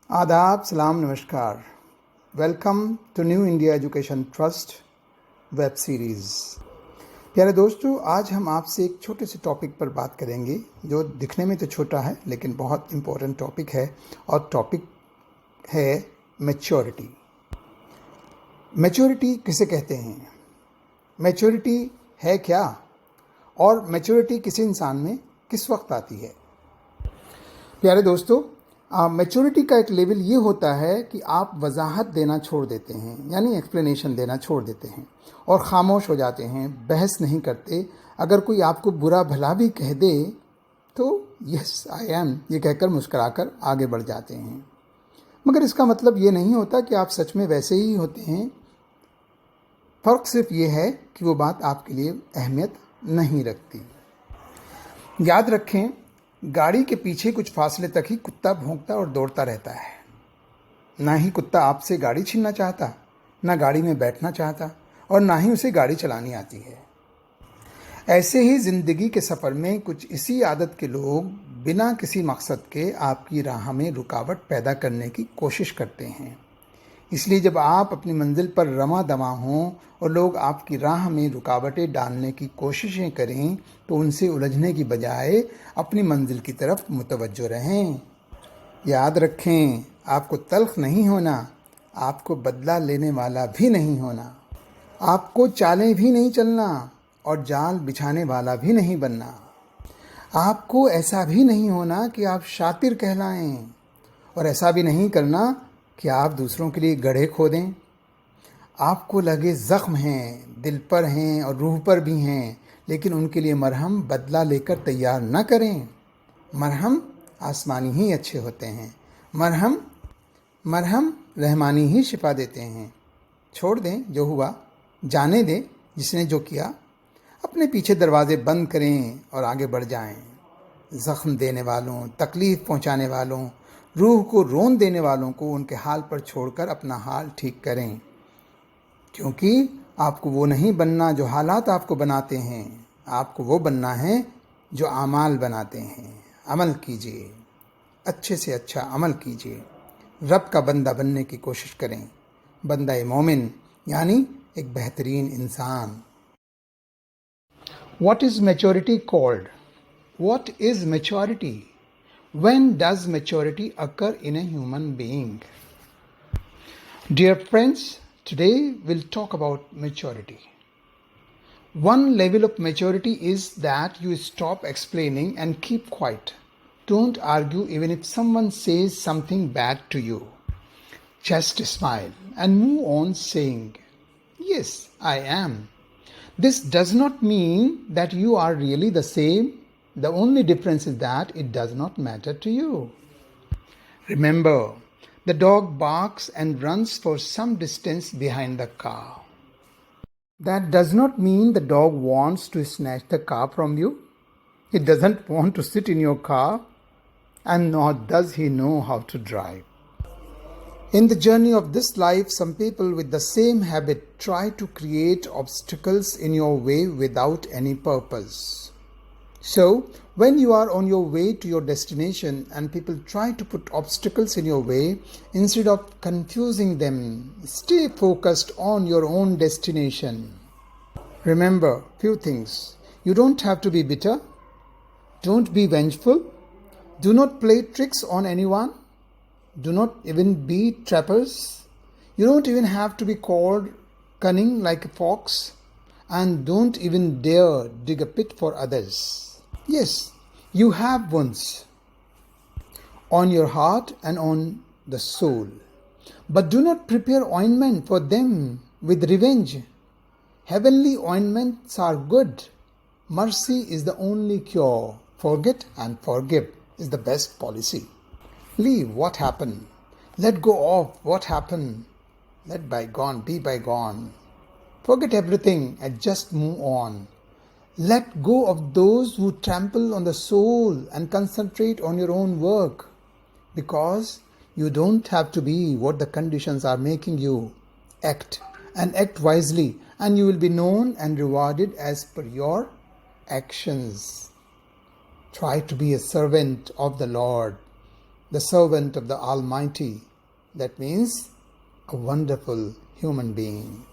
आदाब, सलाम, नमस्कार। Welcome to new India education trust web series. प्यारे दोस्तों, आज हम आपसे एक छोटे से टॉपिक पर बात करेंगे जो दिखने में तो छोटा है लेकिन बहुत इम्पोर्टेंट टॉपिक है, और टॉपिक है मैच्योरिटी। मैच्योरिटी किसे कहते हैं? मैच्योरिटी है क्या, और मैच्योरिटी किसी इंसान में किस वक्त आती है? प्यारे दोस्तों, मैच्योरिटी का एक लेवल ये होता है कि आप वजाहत देना छोड़ देते हैं, यानी एक्सप्लेनेशन देना छोड़ देते हैं और ख़ामोश हो जाते हैं, बहस नहीं करते। अगर कोई आपको बुरा भला भी कह दे तो यस आई एम ये कहकर मुस्कुराकर आगे बढ़ जाते हैं। मगर इसका मतलब ये नहीं होता कि आप सच में वैसे ही होते हैं। फ़र्क सिर्फ ये है कि वो बात आपके लिए अहमियत नहीं रखती। याद रखें, गाड़ी के पीछे कुछ फासले तक ही कुत्ता भौंकता और दौड़ता रहता है। ना ही कुत्ता आपसे गाड़ी छीनना चाहता, ना गाड़ी में बैठना चाहता, और ना ही उसे गाड़ी चलानी आती है। ऐसे ही ज़िंदगी के सफ़र में कुछ इसी आदत के लोग बिना किसी मकसद के आपकी राह में रुकावट पैदा करने की कोशिश करते हैं। इसलिए जब आप अपनी मंजिल पर रमा दमा हों और लोग आपकी राह में रुकावटें डालने की कोशिशें करें तो उनसे उलझने की बजाय अपनी मंजिल की तरफ मुतवज्जो रहें। याद रखें, आपको तल्ख नहीं होना, आपको बदला लेने वाला भी नहीं होना, आपको चालें भी नहीं चलना और जाल बिछाने वाला भी नहीं बनना। आपको ऐसा भी नहीं होना कि आप शातिर कहलाएं, और ऐसा भी नहीं करना कि आप दूसरों के लिए गड्ढे खोदें। आपको लगे ज़ख्म हैं, दिल पर हैं और रूह पर भी हैं, लेकिन उनके लिए मरहम बदला लेकर तैयार न करें। मरहम आसमानी ही अच्छे होते हैं। मरहम रहमानी ही शिफा देते हैं। छोड़ दें जो हुआ, जाने दें जिसने जो किया, अपने पीछे दरवाजे बंद करें और आगे बढ़ जाएं। ज़ख्म देने वालों, तकलीफ़ पहुंचाने वालों, रूह को रोन देने वालों को उनके हाल पर छोड़कर अपना हाल ठीक करें, क्योंकि आपको वो नहीं बनना जो हालात आपको बनाते हैं। आपको वो बनना है जो आमाल बनाते हैं। अमल कीजिए, अच्छे से अच्छा अमल कीजिए। रब का बंदा बनने की कोशिश करें, बंदा मोमिन, यानी एक बेहतरीन इंसान। What is maturity called? What is maturity? When does maturity occur in a human being? Dear friends, today we'll talk about maturity. One level of maturity is that you stop explaining and keep quiet. Don't argue even if someone says something bad to you. Just smile and move on saying, yes, I am. This does not mean that you are really the same. The only difference is that it does not matter to you. Remember, the dog barks and runs for some distance behind the car. That does not mean the dog wants to snatch the car from you. It doesn't want to sit in your car, and nor does he know how to drive. In the journey of this life, some people with the same habit try to create obstacles in your way without any purpose. So, when you are on your way to your destination and people try to put obstacles in your way, instead of confusing them, stay focused on your own destination. Remember few things. You don't have to be bitter. Don't be vengeful. Do not play tricks on anyone. Do not even be trappers. You don't even have to be called cunning like a fox. And don't even dare dig a pit for others. Yes, you have wounds on your heart and on the soul. But do not prepare ointment for them with revenge. Heavenly ointments are good. Mercy is the only cure. Forget and forgive is the best policy. Leave what happened. Let go of what happened. Let bygone be bygone. Forget everything and just move on. Let go of those who trample on the soul and concentrate on your own work, because you don't have to be what the conditions are making you. Act, and act wisely, and you will be known and rewarded as per your actions. Try to be a servant of the Lord. the servant of the Almighty. That means a wonderful human being.